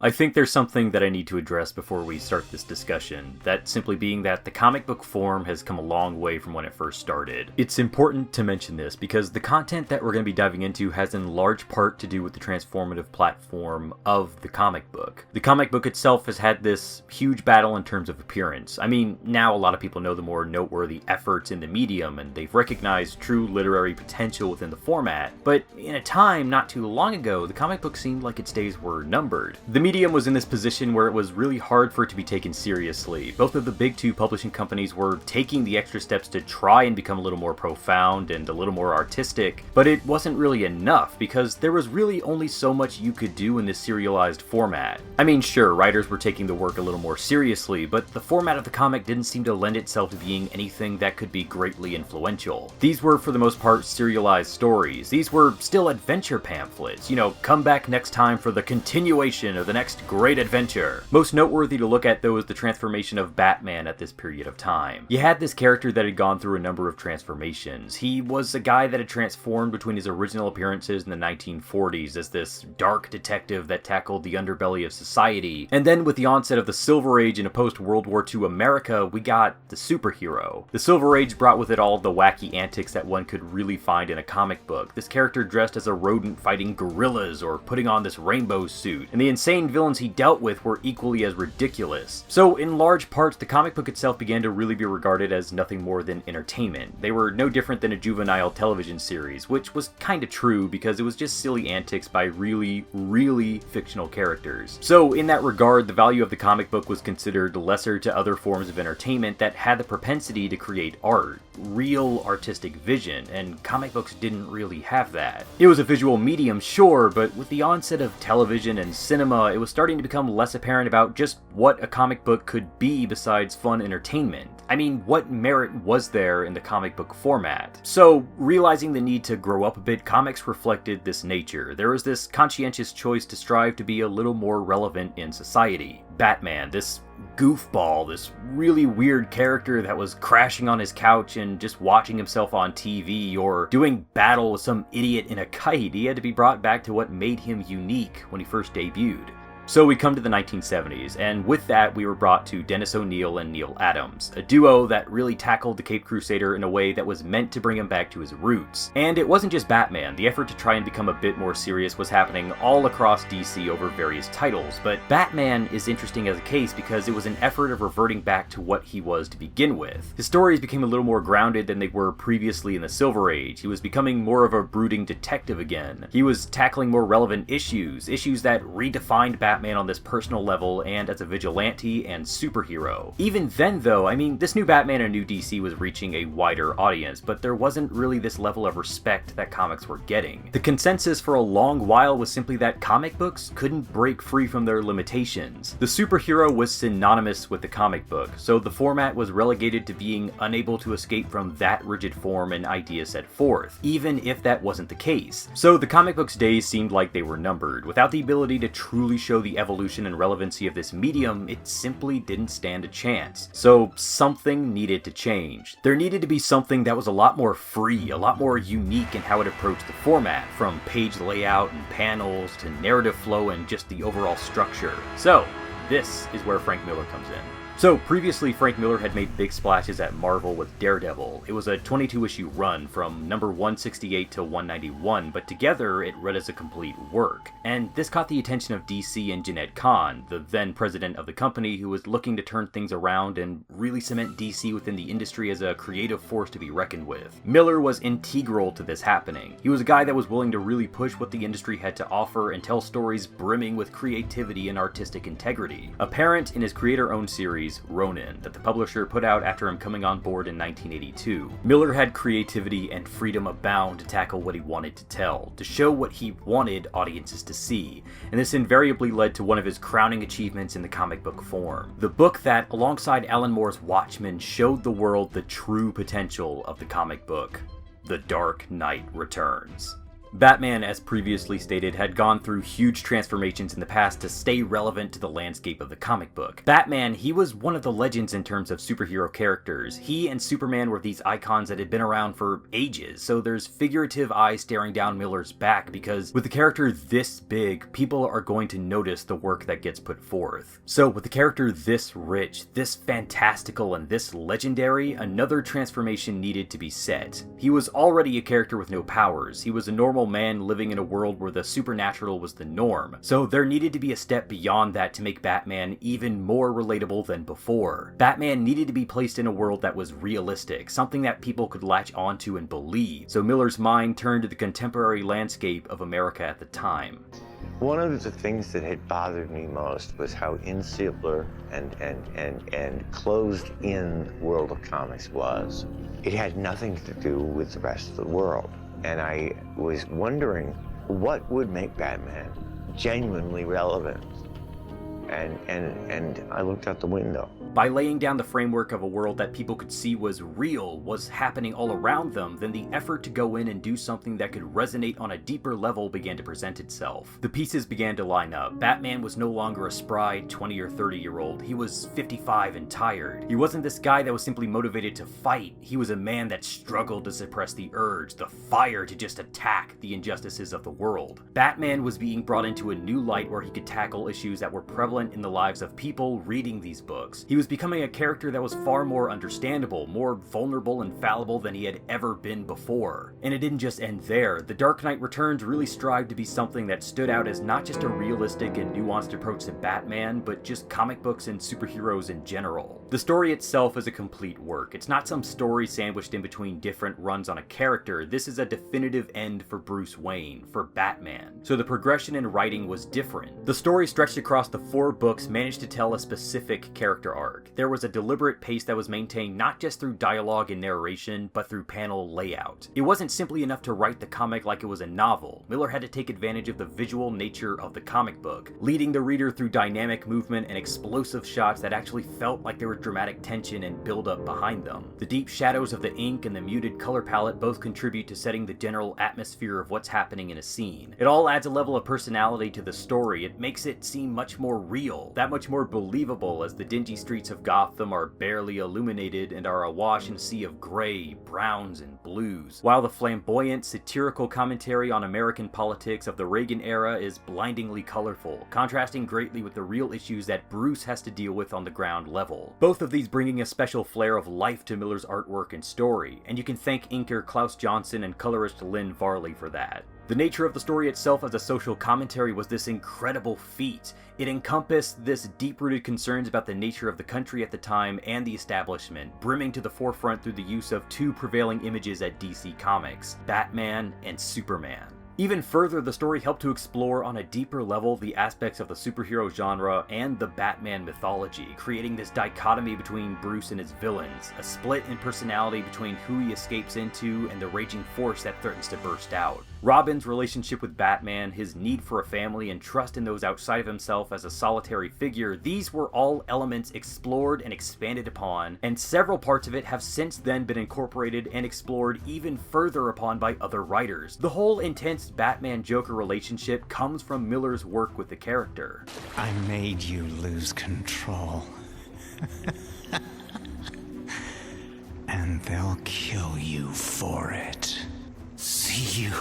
I think there's something that I need to address before we start this discussion, that simply being that the comic book form has come a long way from when it first started. It's important to mention this because the content that we're going to be diving into has in large part to do with the transformative platform of the comic book. The comic book itself has had this huge battle in terms of appearance. I mean, now a lot of people know the more noteworthy efforts in the medium and they've recognized true literary potential within the format, but in a time not too long ago, the comic book seemed like its days were numbered. The medium was in this position where it was really hard for it to be taken seriously. Both of the big two publishing companies were taking the extra steps to try and become a little more profound and a little more artistic, but it wasn't really enough because there was really only so much you could do in this serialized format. I mean, sure, writers were taking the work a little more seriously, but the format of the comic didn't seem to lend itself to being anything that could be greatly influential. These were, for the most part, serialized stories. These were still adventure pamphlets. Come back next time for the continuation of the next great adventure. Most noteworthy to look at, though, is the transformation of Batman at this period of time. You had this character that had gone through a number of transformations. He was a guy that had transformed between his original appearances in the 1940s as this dark detective that tackled the underbelly of society, and then with the onset of the Silver Age in a post-World War II America, we got the superhero. The Silver Age brought with it all the wacky antics that one could really find in a comic book. This character dressed as a rodent fighting gorillas or putting on this rainbow suit, and the insane villains he dealt with were equally as ridiculous. So in large parts, the comic book itself began to really be regarded as nothing more than entertainment. They were no different than a juvenile television series, which was kinda true because it was just silly antics by really, really fictional characters. So in that regard, the value of the comic book was considered lesser to other forms of entertainment that had the propensity to create art, real artistic vision, and comic books didn't really have that. It was a visual medium, sure, but with the onset of television and cinema, it was starting to become less apparent about just what a comic book could be besides fun entertainment. I mean, what merit was there in the comic book format? So, realizing the need to grow up a bit, comics reflected this nature. There was this conscientious choice to strive to be a little more relevant in society. Batman, this goofball, this really weird character that was crashing on his couch and just watching himself on TV or doing battle with some idiot in a kite, he had to be brought back to what made him unique when he first debuted. So we come to the 1970s, and with that we were brought to Dennis O'Neil and Neil Adams, a duo that really tackled the Caped Crusader in a way that was meant to bring him back to his roots. And it wasn't just Batman. The effort to try and become a bit more serious was happening all across DC over various titles, but Batman is interesting as a case because it was an effort of reverting back to what he was to begin with. His stories became a little more grounded than they were previously in the Silver Age. He was becoming more of a brooding detective again. He was tackling more relevant issues that redefined Batman on this personal level and as a vigilante and superhero. Even then though, I mean, this new Batman and new DC was reaching a wider audience, but there wasn't really this level of respect that comics were getting. The consensus for a long while was simply that comic books couldn't break free from their limitations. The superhero was synonymous with the comic book, so the format was relegated to being unable to escape from that rigid form and idea set forth, even if that wasn't the case. So the comic book's days seemed like they were numbered. Without the ability to truly show the evolution and relevancy of this medium, it simply didn't stand a chance. So something needed to change. There needed to be something that was a lot more free, a lot more unique in how it approached the format, from page layout and panels to narrative flow and just the overall structure. So this is where Frank Miller comes in. So, previously Frank Miller had made big splashes at Marvel with Daredevil. It was a 22-issue run from number 168 to 191, but together it read as a complete work. And this caught the attention of DC and Jeanette Kahn, the then president of the company, who was looking to turn things around and really cement DC within the industry as a creative force to be reckoned with. Miller was integral to this happening. He was a guy that was willing to really push what the industry had to offer and tell stories brimming with creativity and artistic integrity. Apparent in his creator-owned series, Ronin, that the publisher put out after him coming on board in 1982. Miller had creativity and freedom abound to tackle what he wanted to tell, to show what he wanted audiences to see, and this invariably led to one of his crowning achievements in the comic book form. The book that, alongside Alan Moore's Watchmen, showed the world the true potential of the comic book. The Dark Knight Returns. Batman, as previously stated, had gone through huge transformations in the past to stay relevant to the landscape of the comic book. Batman, he was one of the legends in terms of superhero characters. He and Superman were these icons that had been around for ages, so there's figurative eyes staring down Miller's back because with a character this big, people are going to notice the work that gets put forth. So with a character this rich, this fantastical, and this legendary, another transformation needed to be set. He was already a character with no powers. He was a normal man living in a world where the supernatural was the norm, so there needed to be a step beyond that to make Batman even more relatable than before. Batman needed to be placed in a world that was realistic, something that people could latch onto and believe, so Miller's mind turned to the contemporary landscape of America at the time. One of the things that had bothered me most was how insular and closed in the world of comics was. It had nothing to do with the rest of the world. And I was wondering what would make Batman genuinely relevant. And I looked out the window. By laying down the framework of a world that people could see was real, was happening all around them, then the effort to go in and do something that could resonate on a deeper level began to present itself. The pieces began to line up. Batman was no longer a spry 20 or 30-year-old. He was 55 and tired. He wasn't this guy that was simply motivated to fight. He was a man that struggled to suppress the urge, the fire to just attack the injustices of the world. Batman was being brought into a new light where he could tackle issues that were prevalent in the lives of people reading these books. He was becoming a character that was far more understandable, more vulnerable and fallible than he had ever been before. And it didn't just end there. The Dark Knight Returns really strived to be something that stood out as not just a realistic and nuanced approach to Batman, but just comic books and superheroes in general. The story itself is a complete work. It's not some story sandwiched in between different runs on a character. This is a definitive end for Bruce Wayne, for Batman. So the progression in writing was different. The story stretched across the 4 books managed to tell a specific character arc. There was a deliberate pace that was maintained not just through dialogue and narration, but through panel layout. It wasn't simply enough to write the comic like it was a novel. Miller had to take advantage of the visual nature of the comic book, leading the reader through dynamic movement and explosive shots that actually felt like there was dramatic tension and build-up behind them. The deep shadows of the ink and the muted color palette both contribute to setting the general atmosphere of what's happening in a scene. It all adds a level of personality to the story. It makes it seem much more real, that much more believable, as the dingy streets of Gotham are barely illuminated and are awash in a sea of gray, browns, and blues, while the flamboyant, satirical commentary on American politics of the Reagan era is blindingly colorful, contrasting greatly with the real issues that Bruce has to deal with on the ground level. Both of these bringing a special flair of life to Miller's artwork and story, and you can thank inker Klaus Johnson and colorist Lynn Varley for that. The nature of the story itself as a social commentary was this incredible feat. It encompassed this deep-rooted concerns about the nature of the country at the time and the establishment, brimming to the forefront through the use of 2 prevailing images at DC Comics, Batman and Superman. Even further, the story helped to explore on a deeper level the aspects of the superhero genre and the Batman mythology, creating this dichotomy between Bruce and his villains, a split in personality between who he escapes into and the raging force that threatens to burst out. Robin's relationship with Batman, his need for a family, and trust in those outside of himself as a solitary figure, these were all elements explored and expanded upon, and several parts of it have since then been incorporated and explored even further upon by other writers. The whole intense Batman-Joker relationship comes from Miller's work with the character. I made you lose control. And they'll kill you for it. See you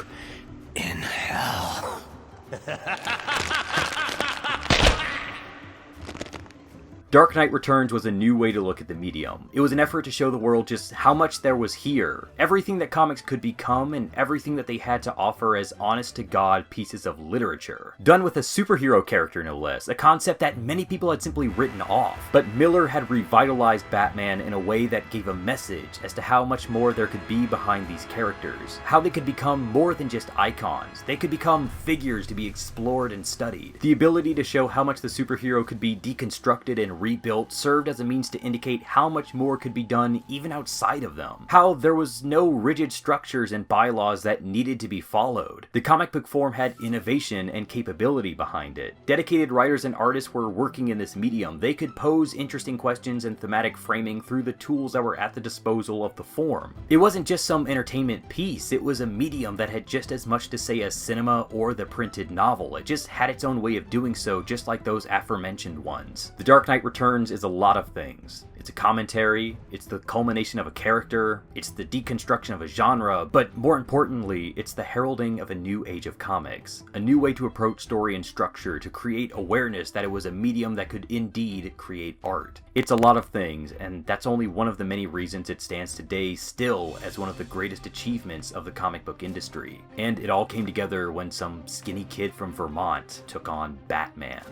in hell. Dark Knight Returns was a new way to look at the medium. It was an effort to show the world just how much there was here, everything that comics could become and everything that they had to offer as honest-to-God pieces of literature. Done with a superhero character, no less, a concept that many people had simply written off. But Miller had revitalized Batman in a way that gave a message as to how much more there could be behind these characters, how they could become more than just icons. They could become figures to be explored and studied. The ability to show how much the superhero could be deconstructed and rebuilt served as a means to indicate how much more could be done even outside of them. How there was no rigid structures and bylaws that needed to be followed. The comic book form had innovation and capability behind it. Dedicated writers and artists were working in this medium. They could pose interesting questions and thematic framing through the tools that were at the disposal of the form. It wasn't just some entertainment piece, it was a medium that had just as much to say as cinema or the printed novel. It just had its own way of doing so, just like those aforementioned ones. The Dark Knight Returns is a lot of things. It's a commentary, it's the culmination of a character, it's the deconstruction of a genre, but more importantly, it's the heralding of a new age of comics. A new way to approach story and structure, to create awareness that it was a medium that could indeed create art. It's a lot of things, and that's only one of the many reasons it stands today still as one of the greatest achievements of the comic book industry. And it all came together when some skinny kid from Vermont took on Batman.